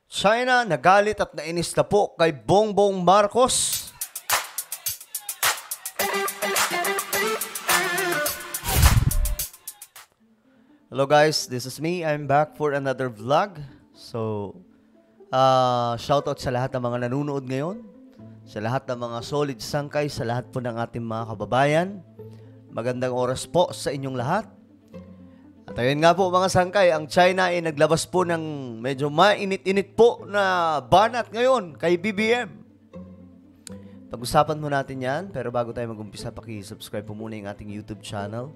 China nagalit at nainis na po kay Bongbong Marcos. Hello guys, this is me. I'm back for another vlog. So, shoutout sa lahat ng mga nanonood ngayon, sa lahat ng mga solid sangkay, sa lahat po ng ating mga kababayan. Magandang oras po sa inyong lahat. At ayun nga po mga sangkay, ang China ay naglabas po ng medyo mainit-init po na banat ngayon kay BBM. Pag-usapan mo natin yan, pero bago tayo mag-umpisa, paki-subscribe po muna yung ating YouTube channel.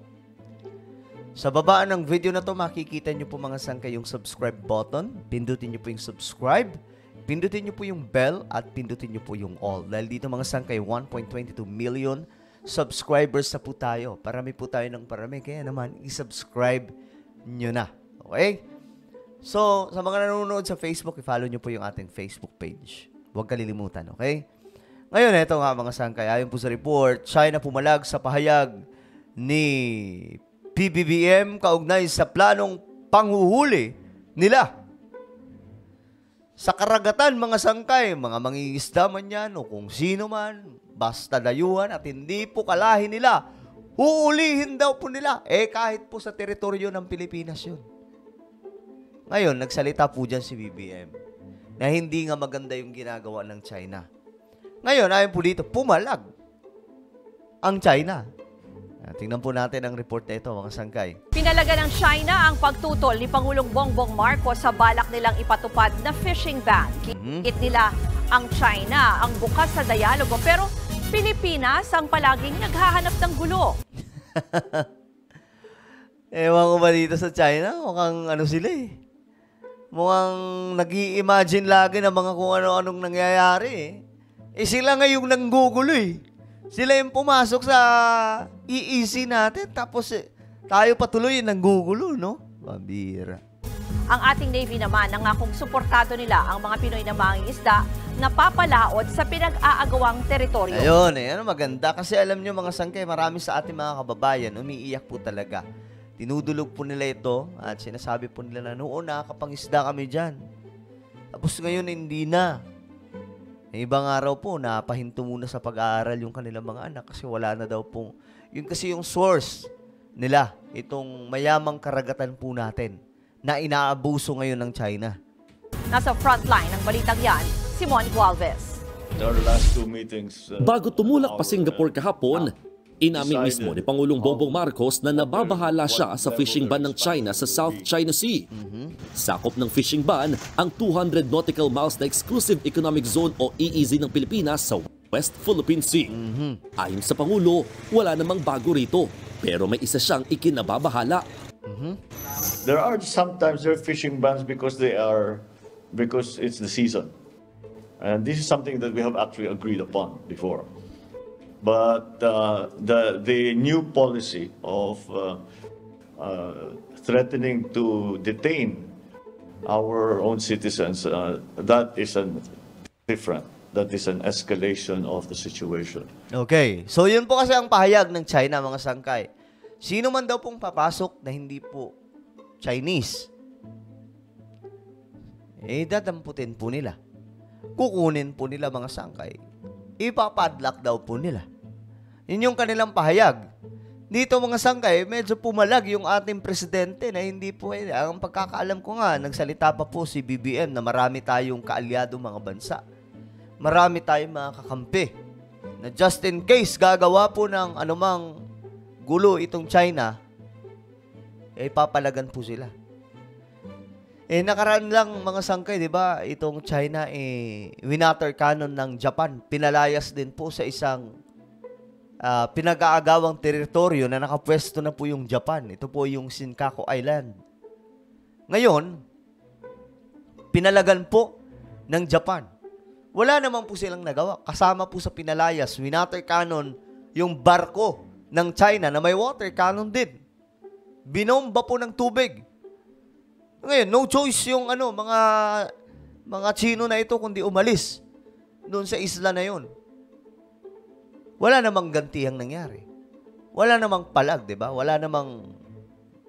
Sa baba ng video na to, makikita nyo po mga sangkay yung subscribe button. Pindutin nyo po yung subscribe, pindutin nyo po yung bell, at pindutin nyo po yung all. Dahil dito mga sangkay, 1.22 million subscribers na po tayo. Parami po tayo ng parami. Kaya naman, i-subscribe nyo na. Okay? So, sa mga nanonood sa Facebook, i-follow nyo po yung ating Facebook page. Huwag kalilimutan, okay? Ngayon, ito nga mga sangkay. Ayon po sa report, China pumalag sa pahayag ni PBBM kaugnay sa planong panghuhuli nila sa karagatan, mga sangkay, mga mangingisda man yan o kung sino man, basta dayuhan at hindi po kalahin nila, huulihin daw po nila. Kahit po sa teritoryo ng Pilipinas yun. Ngayon, nagsalita po dyan si BBM na hindi nga maganda yung ginagawa ng China. Ngayon, ayon po dito, pumalag ang China. Tingnan po natin ang report na ito, mga sangkay. Pinalaga ng China ang pagtutol ni Pangulong Bongbong Marcos sa balak nilang ipatupad na fishing ban. Kinikit nila ang China ang bukas sa dialogo, pero Pilipinas ang palaging naghahanap ng gulo. Ewan ko ba dito sa China? Mukhang ano sila eh. Mukhang nag-i-imagine lagi ng mga kung ano-anong nangyayari eh. Sila ngayong nanggugulo eh. Sila yung pumasok sa EEC natin, tapos tayo patuloy yung nanggugulo, no? Pambira. Ang ating Navy naman, nangakong suportado nila ang mga Pinoy na mangingisda na papalaot sa pinag-aagawang teritoryo. Ayun, ano maganda. Kasi alam nyo mga sangkay, marami sa ating mga kababayan, umiiyak po talaga. Tinudulog po nila ito at sinasabi po nila na noon nakakapangisda kami dyan. Tapos ngayon hindi na. Ibang araw po, napahinto muna sa pag-aaral yung kanilang mga anak kasi wala na daw pong, yun kasi yung source nila, itong mayamang karagatan po natin na inaabuso ngayon ng China. Nasa frontline ng balitang yan, si Monique Alves. Bago tumulak pa Singapore kahapon, inamin mismo ni Pangulong Bongbong Marcos na nababahala siya sa fishing ban ng China sa South China Sea. Sakop ng fishing ban ang 200 nautical miles na Exclusive Economic Zone o EEZ ng Pilipinas sa West Philippine Sea. Ayon sa Pangulo, wala namang bago rito, pero may isa siyang ikinababahala. There are sometimes fishing bans because it's the season. And this is something that we have actually agreed upon before. But the new policy of threatening to detain our own citizens, that is different. That is an escalation of the situation. Okay. So yun po kasi ang pahayag ng China, mga sangkay. Sino man daw pong papasok na hindi po Chinese, dadamputin po nila. Kukunin po nila, mga sangkay. Ipapadlock daw po nila. Yun yung kanilang pahayag. Dito mga sangkay, medyo pumalag yung ating presidente na hindi po, ang pagkakaalam ko nga, nagsalita pa po si BBM na marami tayong kaalyado mga bansa. Marami tayong mga kakampi. Na just in case gagawa po ng anumang gulo itong China, papalagan po sila. Nakaraan lang mga sangkay, di ba? Itong China, winater cannon ng Japan. Pinalayas din po sa isang pinag-aagawang teritoryo na nakapwesto na po yung Japan. Ito po yung Senkaku Island. Ngayon, pinalagan po ng Japan. Wala naman po silang nagawa. Kasama po sa pinalayas, winater cannon, yung barko ng China na may water cannon din. Binomba po ng tubig. Ngayon, no choice yung mga Chino na ito kundi umalis doon sa isla na yun. Wala namang gantihang nangyari. Wala namang palag, di ba? Wala namang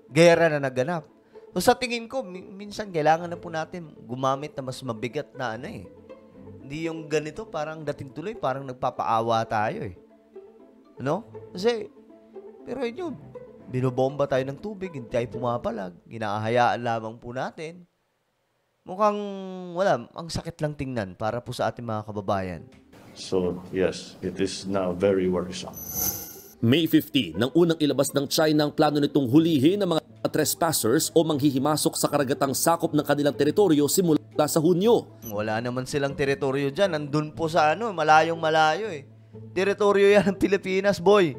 gera na naganap. So sa tingin ko, minsan kailangan na po natin gumamit na mas mabigat na ano eh. Hindi yung ganito, parang dating tuloy, parang nagpapaawa tayo eh. Ano? Kasi, pero yun, binobomba tayo ng tubig, hindi tayo pumapalag, ginahayaan lamang po natin. Mukhang, wala, ang sakit lang tingnan para po sa ating mga kababayan. So, yes, it is now very worrisome. May 15 nang unang ilabas ng China ang plano nitong hulihin ng mga trespassers o manghihimasok sa karagatang sakop ng kanilang teritoryo simula sa Hunyo. Wala naman silang teritoryo dyan. Nandun po sa malayong malayo eh. Teritoryo yan ng Pilipinas, boy.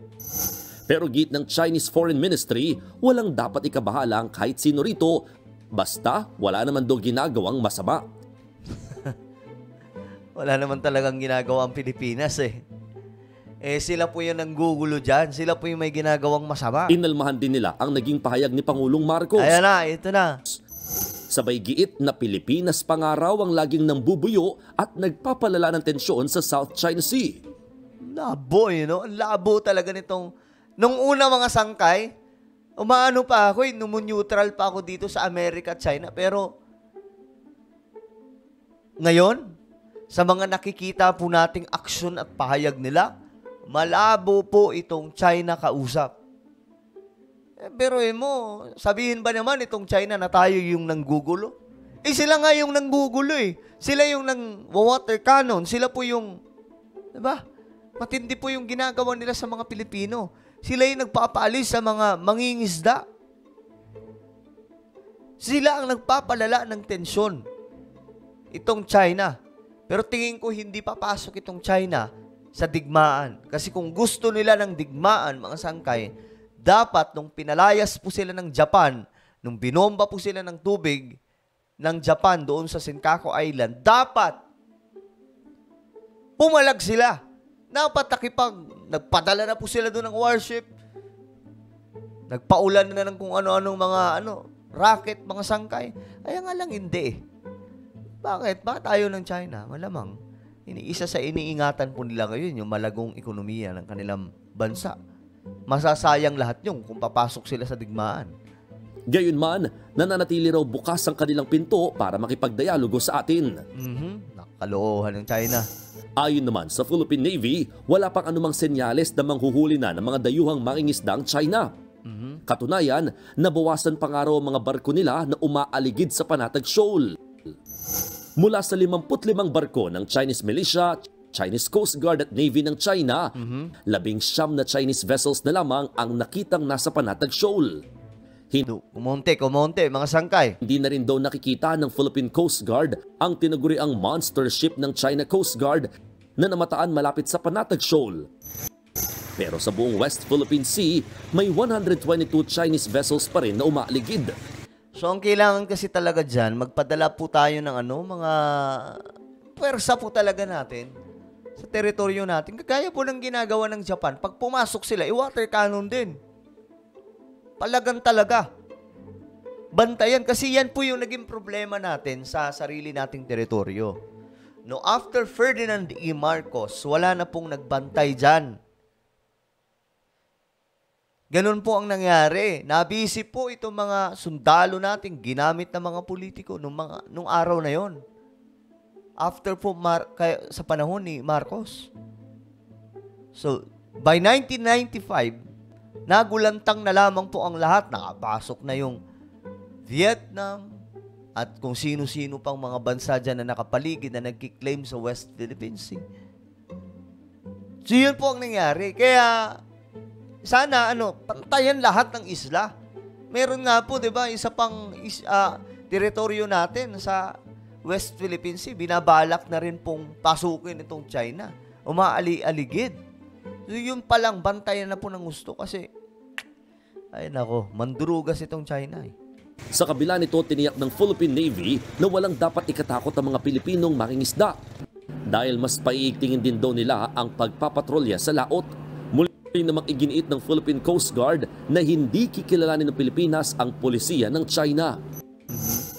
Pero git ng Chinese Foreign Ministry, walang dapat ikabahala ang kahit sino rito, basta wala naman daw ginagawang masama. Wala naman talagang ginagawa ang Pilipinas eh. Eh sila po yung nanggugulo dyan. Sila po yung may ginagawang masama. Inalmahan din nila ang naging pahayag ni Pangulong Marcos. Ayan na, ito na. Sabay giit na Pilipinas pangaraw ang laging nambubuyo at nagpapalala ng tensyon sa South China Sea. Labo eh, no? Ang labo talaga nitong... Nung una mga sangkay, umaano pa ako eh, neutral pa ako dito sa Amerika at China. Pero, ngayon, sa mga nakikita po nating aksyon at pahayag nila, malabo po itong China kausap. Pero mo, sabihin ba naman itong China na tayo yung nanggugulo? Eh sila nga yung nanggugulo eh. Sila yung nang-water cannon. Sila po yung, diba? Matindi po yung ginagawa nila sa mga Pilipino. Sila yung nagpapaalis sa mga mangingisda. Sila ang nagpapalala ng tensyon. Itong China. Pero tingin ko hindi papasok itong China sa digmaan. Kasi kung gusto nila ng digmaan, mga sangkay, dapat nung pinalayas po sila ng Japan, nung binomba po sila ng tubig ng Japan doon sa Senkaku Island, dapat pumalag sila. Dapat nagpadala na po sila doon ng warship. Nagpaulan na ng kung ano-anong mga rocket, mga sangkay. Kaya nga lang hindi. Bakit? Bakit ayaw ng China? Malamang. Isa sa iniingatan po nila ngayon yung malagong ekonomiya ng kanilang bansa. Masasayang lahat yung kung papasok sila sa digmaan. Gayunman, nananatili raw bukas ang kanilang pinto para makipagdialogo sa atin. Nakaloohan ng China. Ayon naman sa Philippine Navy, wala pang anumang senyales na manghuhuli na ng mga dayuhang mangingisdang China. Katunayan, nabawasan pa nga raw ang mga barko nila na umaaligid sa Panatag Shoal. Mula sa 55 barko ng Chinese militia, Chinese Coast Guard at Navy ng China, 19 na Chinese vessels na lamang ang nakitang nasa Panatag Shoal. Kumonte, mga sangkay. Hindi na rin daw nakikita ng Philippine Coast Guard ang tinaguriang monster ship ng China Coast Guard na namataan malapit sa Panatag Shoal. Pero sa buong West Philippine Sea, may 122 Chinese vessels pa rin na umaaligid. So, ang kailangan kasi talaga dyan, magpadala po tayo ng mga pwersa po talaga natin sa teritoryo natin. Kagaya po ng ginagawa ng Japan. Pag pumasok sila, water cannon din. Palagan talaga. Bantayan. Kasi yan po yung naging problema natin sa sarili nating teritoryo. No, after Ferdinand E. Marcos, wala na pong nagbantay dyan. Ganun po ang nangyari. Nabisi po itong mga sundalo natin, ginamit ng mga politiko nung araw na yon. After po sa panahon ni Marcos. So, by 1995, nagulantang na lamang po ang lahat. Nakapasok na yung Vietnam at kung sino-sino pang mga bansa dyan na nakapaligid na nagkiklaim sa West Philippine Sea. So, yun po ang nangyari. Kaya, sana, pantayan lahat ng isla. Meron nga po, di ba, isa pang teritoryo natin sa West Philippine Sea. Binabalak na rin pong pasukin itong China. Umaali-aligid. So, yun palang, bantayan na po ng gusto kasi, ay nako, mandurugas itong China eh. Sa kabila nito, tiniyak ng Philippine Navy na walang dapat ikatakot ang mga Pilipinong mangingisda. Dahil mas paiigtingin din daw nila ang pagpapatrolya sa laot. Namang iginiit ng Philippine Coast Guard na hindi kikilalanin ng Pilipinas ang polisiya ng China.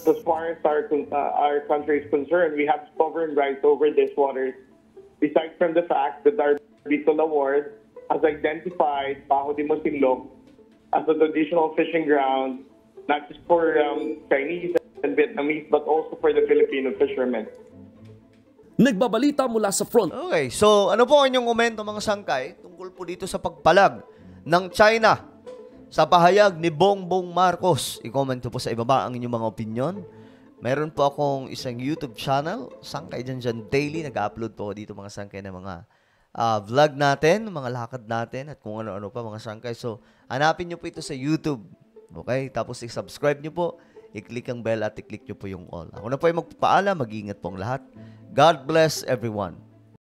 As far as our country is concerned, we have sovereign rights over these waters. Besides from the fact that our Bicol Award has identified Bajo de Mosinloc as a traditional fishing ground not just for Chinese and Vietnamese, but also for the Filipino fishermen. Nagbabalita mula sa front Okay, so ano po ang inyong komento mga sangkay tungkol po dito sa pagpalag ng China sa pahayag ni Bongbong Marcos? I-comment po sa ibaba ang inyong mga opinion. Meron po akong isang YouTube channel, Sangkay Dyan Daily. Nag-upload po ako dito mga sangkay ng mga vlog natin, mga lakad natin, at kung ano-ano pa mga sangkay. So, hanapin nyo po ito sa YouTube. Okay? Tapos i-subscribe nyo po, i-click ang bell at i-click nyo po yung all. Ako na po ay magpapaalam, mag-iingat po ang lahat. God bless everyone.